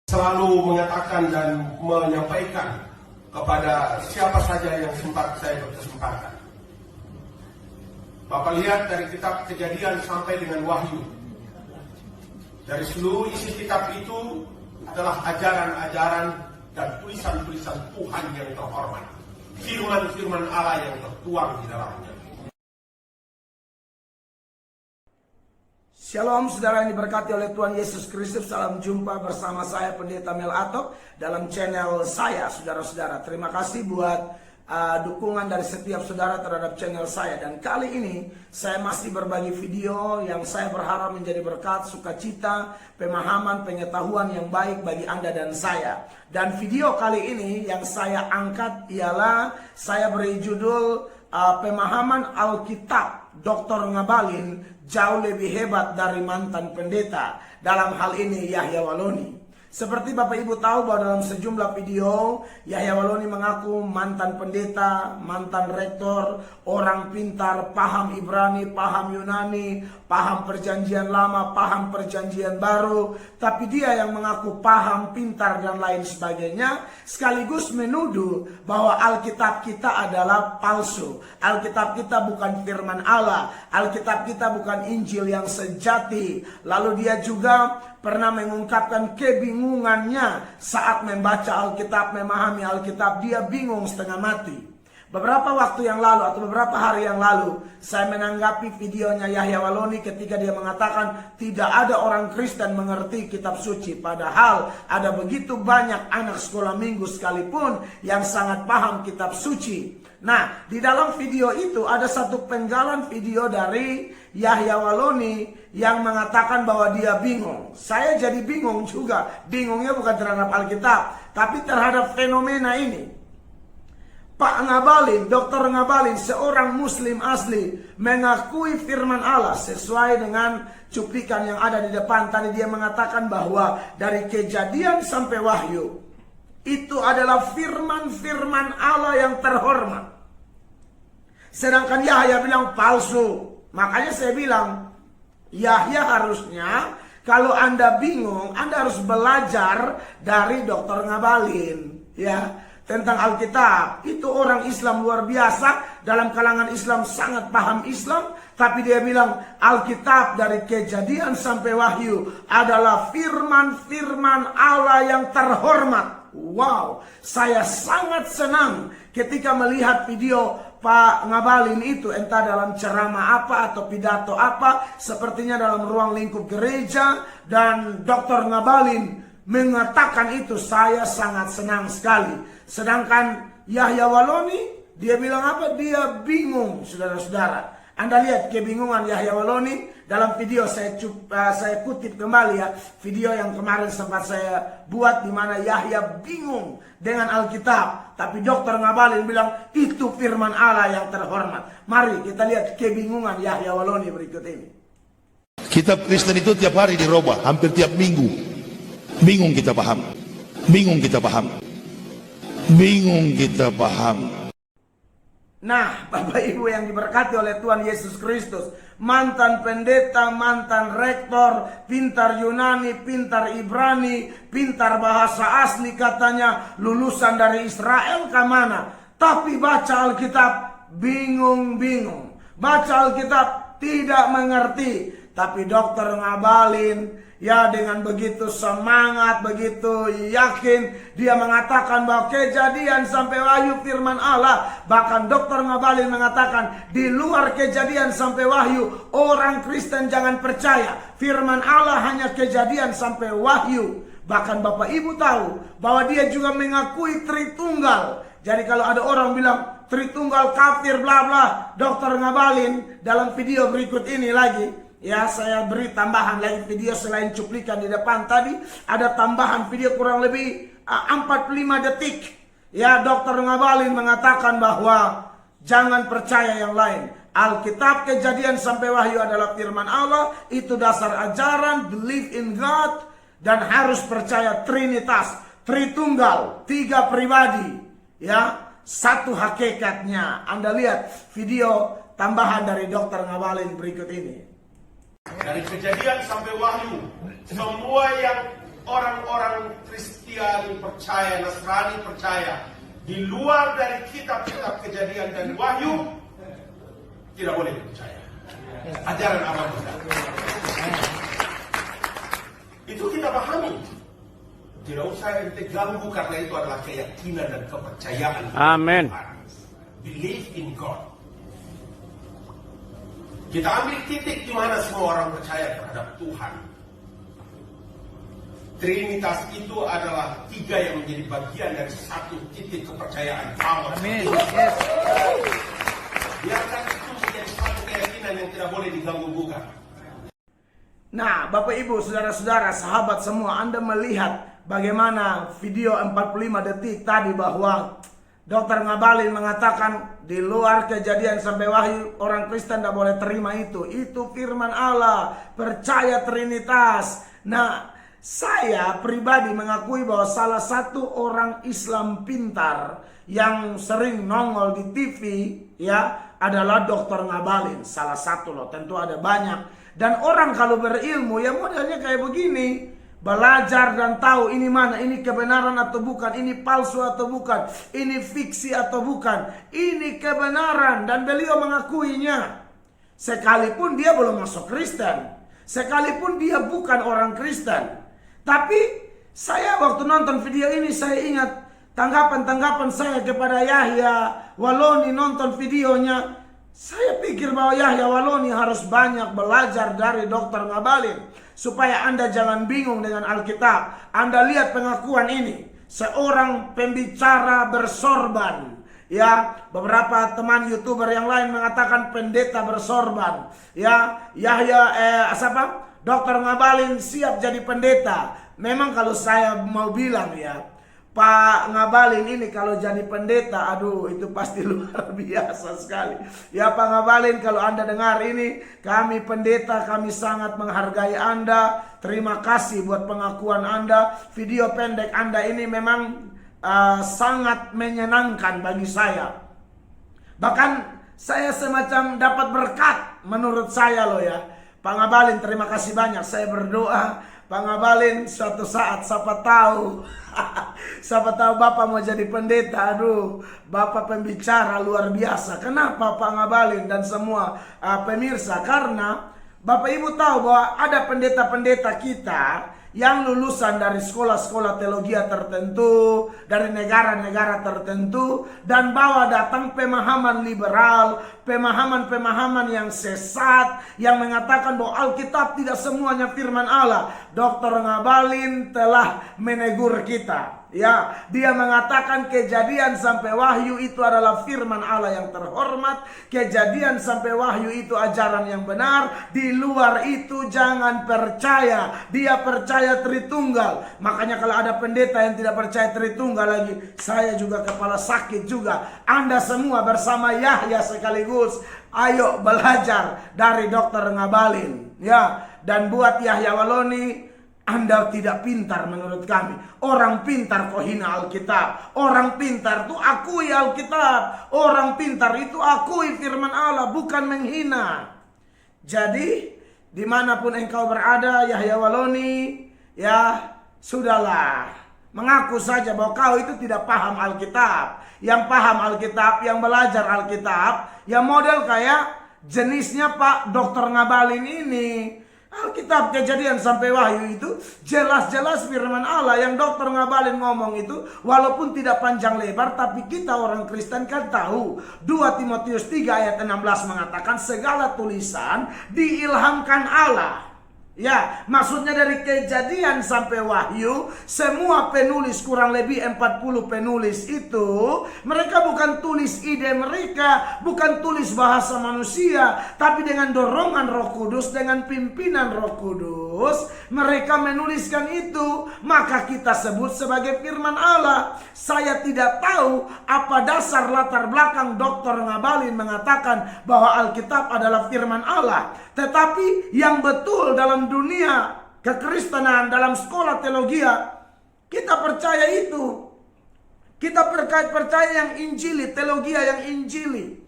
selalu mengatakan dan menyampaikan kepada siapa saja yang sempat saya berkesempatan. Bapak lihat dari kitab Kejadian sampai dengan Wahyu. Dari seluruh isi kitab itu adalah ajaran-ajaran dan tulisan-tulisan Tuhan yang terhormat. Firman-firman Allah yang tertuang di dalamnya. Shalom saudara yang diberkati oleh Tuhan Yesus Kristus. Salam jumpa bersama saya Pendeta Mel Atok dalam channel saya, saudara-saudara. Terima kasih buat dukungan dari setiap saudara terhadap channel saya. Dan kali ini saya masih berbagi video yang saya berharap menjadi berkat, sukacita, pemahaman, pengetahuan yang baik bagi Anda dan saya. Dan video kali ini yang saya angkat ialah saya beri judul pemahaman Alkitab Dr. Ngabalin jauh lebih hebat dari mantan pendeta. Dalam hal ini Yahya Waloni. Seperti Bapak Ibu tahu bahwa dalam sejumlah video Yahya Waloni mengaku mantan pendeta, mantan rektor, orang pintar, paham Ibrani, paham Yunani, paham perjanjian lama, paham perjanjian baru. Tapi dia yang mengaku paham, pintar dan lain sebagainya, sekaligus menuduh bahwa Alkitab kita adalah palsu. Alkitab kita bukan firman Allah. Alkitab kita bukan Injil yang sejati. Lalu dia juga pernah mengungkapkan kebingungannya saat membaca Alkitab, memahami Alkitab. Dia bingung setengah mati. Beberapa waktu yang lalu atau beberapa hari yang lalu saya menanggapi videonya Yahya Waloni ketika dia mengatakan tidak ada orang Kristen mengerti kitab suci. Padahal ada begitu banyak anak sekolah minggu sekalipun yang sangat paham kitab suci. Nah, di dalam video itu ada satu penggalan video dari Yahya Waloni yang mengatakan bahwa dia bingung. Saya jadi bingung juga. Bingungnya bukan terhadap Alkitab, tapi terhadap fenomena ini. Pak Ngabalin, Dr. Ngabalin, seorang muslim asli, mengakui firman Allah sesuai dengan cuplikan yang ada di depan. Tadi dia mengatakan bahwa dari Kejadian sampai Wahyu itu adalah firman-firman Allah yang terhormat. Sedangkan Yahya bilang palsu. Makanya saya bilang, Yahya harusnya kalau Anda bingung, Anda harus belajar dari Dr. Ngabalin, ya. Tentang Alkitab. Itu orang Islam luar biasa. Dalam kalangan Islam sangat paham Islam. Tapi dia bilang Alkitab dari Kejadian sampai Wahyu adalah firman-firman Allah yang terhormat. Wow, saya sangat senang ketika melihat video Pak Ngabalin itu, entah dalam ceramah apa atau pidato apa, sepertinya dalam ruang lingkup gereja, dan Dr. Ngabalin mengatakan itu. Saya sangat senang sekali. Sedangkan Yahya Waloni, dia bilang apa? Dia bingung, saudara-saudara. Anda lihat kebingungan Yahya Waloni dalam video. Saya kutip kembali ya, video yang kemarin sempat saya buat di mana Yahya bingung dengan Alkitab, tapi Dr. Ngabalin bilang itu firman Allah yang terhormat. Mari kita lihat kebingungan Yahya Waloni berikut ini. Kitab Kristen itu tiap hari dirubah, hampir tiap minggu. Bingung kita paham. Bingung kita paham. Bingung kita paham. Nah, Bapak Ibu yang diberkati oleh Tuhan Yesus Kristus, mantan pendeta, mantan rektor, pintar Yunani, pintar Ibrani, pintar bahasa asli katanya, lulusan dari Israel ke mana? Tapi baca Alkitab bingung-bingung. Baca Alkitab tidak mengerti. Tapi Dr. Ngabalin, ya dengan begitu semangat, begitu yakin, dia mengatakan bahwa Kejadian sampai Wahyu firman Allah. Bahkan Dr. Ngabalin mengatakan di luar Kejadian sampai Wahyu orang Kristen jangan percaya. Firman Allah hanya Kejadian sampai Wahyu. Bahkan Bapak Ibu tahu bahwa dia juga mengakui Tritunggal. Jadi kalau ada orang bilang Tritunggal kafir bla bla, Dr. Ngabalin dalam video berikut ini lagi, ya, saya beri tambahan lagi video selain cuplikan di depan tadi. Ada tambahan video kurang lebih 45 detik. Ya, Dr. Ngabalin mengatakan bahwa jangan percaya yang lain. Alkitab Kejadian sampai Wahyu adalah firman Allah. Itu dasar ajaran, believe in God. Dan harus percaya Trinitas, Tritunggal, 3 pribadi. Ya, satu hakikatnya. Anda lihat video tambahan dari Dr. Ngabalin berikut ini. Dari Kejadian sampai Wahyu, semua yang orang-orang Kristen Kristiani percaya, Nasrani percaya, di luar dari kitab-kitab Kejadian dan Wahyu, tidak boleh dipercaya. Ajaran awal kita. Itu kita pahami. Tidak usah ente ganggu karena itu adalah keyakinan dan kepercayaan. Amin. Believe in God. Kita ambil titik di mana semua orang percaya terhadap Tuhan. Trinitas itu adalah 3 yang menjadi bagian dari satu titik kepercayaan. Amin. Yes. Biarkan itu menjadi satu keyakinan yang tidak boleh diganggu-gugat. Nah, Bapak Ibu, saudara-saudara, sahabat semua, Anda melihat bagaimana video 45 detik tadi bahwa Dr. Ngabalin mengatakan di luar Kejadian sampai Wahyu orang Kristen tidak boleh terima itu. Itu firman Allah, percaya Trinitas. Nah, saya pribadi mengakui bahwa salah satu orang Islam pintar yang sering nongol di TV ya adalah Dr. Ngabalin. Salah satu loh, tentu ada banyak. Dan orang kalau berilmu ya modelnya kayak begini, belajar dan tahu ini mana, ini kebenaran atau bukan, ini palsu atau bukan, ini fiksi atau bukan, ini kebenaran, dan beliau mengakuinya. Sekalipun dia belum masuk Kristen, sekalipun dia bukan orang Kristen. Tapi saya waktu nonton video ini saya ingat tanggapan-tanggapan saya kepada Yahya Waloni nonton videonya. Saya pikir bahwa Yahya Waloni harus banyak belajar dari Dr. Ngabalin supaya Anda jangan bingung dengan Alkitab. Anda lihat pengakuan ini, seorang pembicara bersorban. Ya, beberapa teman YouTuber yang lain mengatakan pendeta bersorban. Ya, Yahya Dr. Ngabalin siap jadi pendeta. Memang kalau saya mau bilang ya, Pak Ngabalin ini kalau jadi pendeta, aduh itu pasti luar biasa sekali. Ya Pak Ngabalin, kalau Anda dengar ini, kami pendeta, kami sangat menghargai Anda. Terima kasih buat pengakuan Anda. Video pendek Anda ini memang sangat menyenangkan bagi saya. Bahkan saya semacam dapat berkat menurut saya loh ya. Pak Ngabalin, terima kasih banyak. Saya berdoa Pak Ngabalin suatu saat siapa tahu Bapak mau jadi pendeta. Aduh, Bapak pembicara luar biasa. Kenapa Pak Ngabalin dan semua pemirsa? Karena Bapak Ibu tahu bahwa ada pendeta-pendeta kita yang lulusan dari sekolah-sekolah teologi tertentu, dari negara-negara tertentu, dan bawa datang pemahaman liberal, pemahaman-pemahaman yang sesat, yang mengatakan bahwa Alkitab tidak semuanya firman Allah. Dr. Ngabalin telah menegur kita. Ya, dia mengatakan Kejadian sampai Wahyu itu adalah firman Allah yang terhormat. Kejadian sampai Wahyu itu ajaran yang benar. Di luar itu jangan percaya. Dia percaya Tritunggal. Makanya kalau ada pendeta yang tidak percaya Tritunggal lagi, saya juga kepala sakit juga. Anda semua bersama Yahya sekaligus, ayo belajar dari Dr. Ngabalin. Ya, dan buat Yahya Waloni, Anda tidak pintar menurut kami. Orang pintar kok hina Alkitab. Orang pintar itu akui Alkitab. Orang pintar itu akui firman Allah, bukan menghina. Jadi dimanapun engkau berada Yahya Waloni, ya sudahlah, mengaku saja bahwa kau itu tidak paham Alkitab. Yang paham Alkitab, yang belajar Alkitab, yang model kayak jenisnya Pak Dr. Ngabalin ini. Alkitab Kejadian sampai Wahyu itu jelas-jelas firman Allah. Yang Dr. Ngabalin ngomong itu walaupun tidak panjang lebar, tapi kita orang Kristen kan tahu 2 Timotius 3 ayat 16 mengatakan segala tulisan diilhamkan Allah. Ya, maksudnya dari Kejadian sampai Wahyu, semua penulis, kurang lebih 40 penulis itu, mereka bukan tulis ide mereka, bukan tulis bahasa manusia, tapi dengan dorongan Roh Kudus, dengan pimpinan Roh Kudus, mereka menuliskan itu. Maka kita sebut sebagai firman Allah. Saya tidak tahu apa dasar latar belakang Dr. Ngabalin mengatakan bahwa Alkitab adalah firman Allah. Tetapi yang betul dalam dunia kekristenan, dalam sekolah teologi, kita percaya itu. Kita percaya yang Injili, teologi yang Injili.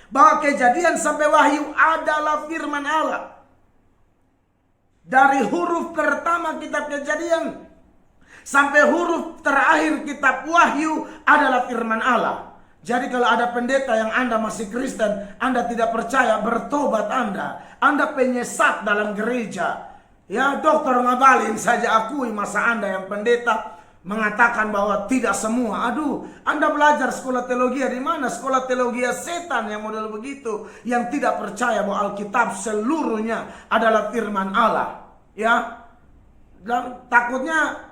Bahwa Kejadian sampai Wahyu adalah firman Allah. Dari huruf pertama kitab Kejadian Sampai huruf terakhir kitab Wahyu adalah firman Allah. Jadi kalau ada pendeta yang Anda masih Kristen, Anda tidak percaya, bertobat Anda penyesat dalam gereja. Ya, Dr. Ngabalin saja akui masa Anda yang pendeta mengatakan bahwa tidak semua. Aduh, Anda belajar sekolah teologi di mana? Sekolah teologi setan yang model begitu, yang tidak percaya bahwa Alkitab seluruhnya adalah firman Allah. Ya, dan takutnya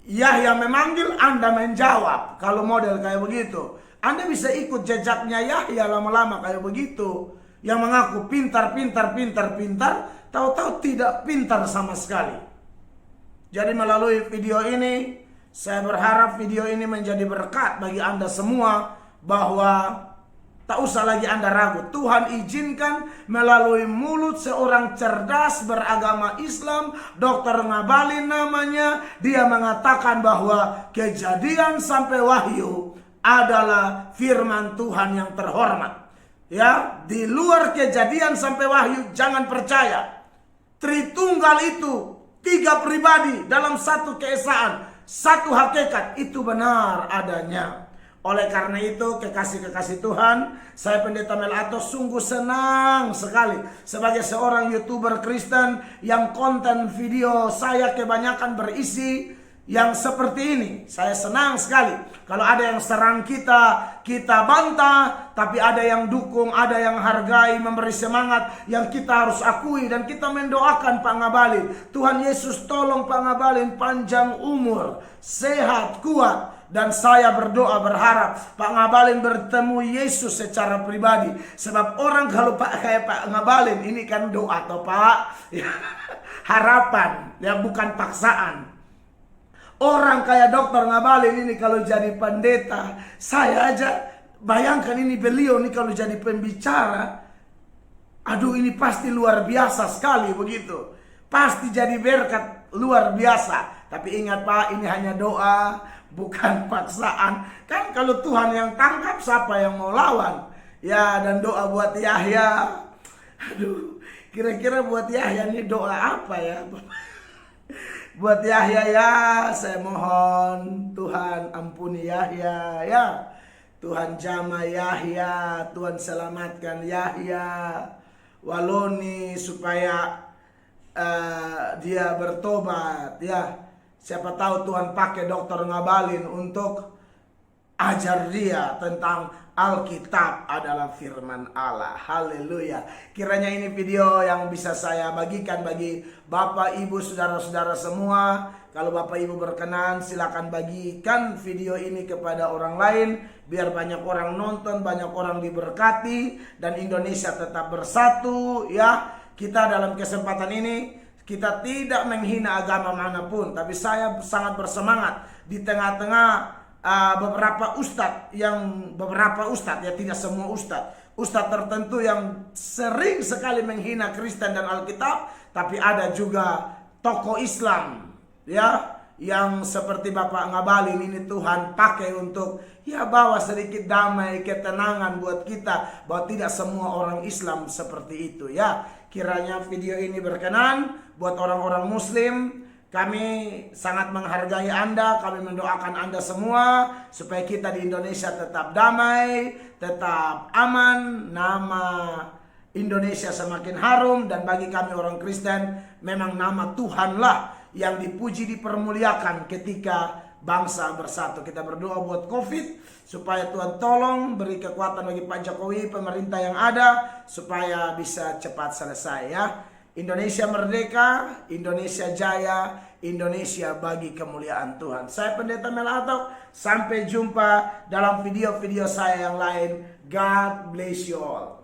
Yahya memanggil, Anda menjawab. Kalau model kayak begitu, Anda bisa ikut jejaknya Yahya lama-lama kayak begitu, yang mengaku pintar, tahu-tahu tidak pintar sama sekali. Jadi melalui video ini, saya berharap video ini menjadi berkat bagi Anda semua, bahwa tak usah lagi Anda ragu. Tuhan izinkan melalui mulut seorang cerdas beragama Islam, Dr. Ngabalin namanya, dia mengatakan bahwa Kejadian sampai Wahyu adalah firman Tuhan yang terhormat. Ya, di luar Kejadian sampai Wahyu jangan percaya. Tritunggal itu 3 pribadi dalam satu keesaan, satu hakikat, itu benar adanya. Oleh karena itu, kekasih-kekasih Tuhan, saya Pendeta Mel Atos sungguh senang sekali sebagai seorang YouTuber Kristen yang konten video saya kebanyakan berisi yang seperti ini. Saya senang sekali kalau ada yang serang kita bantah, tapi ada yang dukung, ada yang hargai, memberi semangat, yang kita harus akui. Dan kita mendoakan Pak Ngabalin, Tuhan Yesus tolong Pak Ngabalin panjang umur, sehat, kuat. Dan saya berdoa berharap Pak Ngabalin bertemu Yesus secara pribadi. Sebab orang kalau kayak Pak Ngabalin ini kan doa toh Pak, ya, harapan, ya, bukan paksaan. Orang kayak Dr. Ngabalin ini kalau jadi pendeta, saya aja bayangkan ini beliau ini kalau jadi pembicara, aduh ini pasti luar biasa sekali begitu. Pasti jadi berkat luar biasa. Tapi ingat Pak, ini hanya doa, bukan paksaan. Kan kalau Tuhan yang tangkap, siapa yang mau lawan? Ya, dan doa buat Yahya. Aduh, kira-kira buat Yahya ini doa apa ya? Buat Yahya ya, saya mohon Tuhan ampuni Yahya ya. Tuhan jamah Yahya, Tuhan selamatkan Yahya. Waloni supaya dia bertobat ya. Siapa tahu Tuhan pakai Dr. Ngabalin untuk ajar dia tentang Alkitab adalah firman Allah. Haleluya. Kiranya ini video yang bisa saya bagikan bagi Bapak, Ibu, Saudara-saudara semua. Kalau Bapak Ibu berkenan, silakan bagikan video ini kepada orang lain, biar banyak orang nonton, banyak orang diberkati, dan Indonesia tetap bersatu ya. Kita dalam kesempatan ini, kita tidak menghina agama manapun, tapi saya sangat bersemangat di tengah-tengah beberapa ustadz ya, tidak semua ustadz tertentu yang sering sekali menghina Kristen dan Alkitab, tapi ada juga tokoh Islam ya, yang seperti Bapak Ngabalin ini Tuhan pakai untuk ya bawa sedikit damai, ketenangan buat kita, bahwa tidak semua orang Islam seperti itu ya. Kiranya video ini berkenan buat orang-orang Muslim. Kami sangat menghargai Anda, kami mendoakan Anda semua supaya kita di Indonesia tetap damai, tetap aman, nama Indonesia semakin harum. Dan bagi kami orang Kristen, memang nama Tuhanlah yang dipuji, dipermuliakan ketika bangsa bersatu. Kita berdoa buat COVID supaya Tuhan tolong beri kekuatan bagi Pak Jokowi, pemerintah yang ada, supaya bisa cepat selesai ya. Indonesia merdeka, Indonesia jaya, Indonesia bagi kemuliaan Tuhan. Saya Pendeta Mel Atok, sampai jumpa dalam video-video saya yang lain. God bless you all.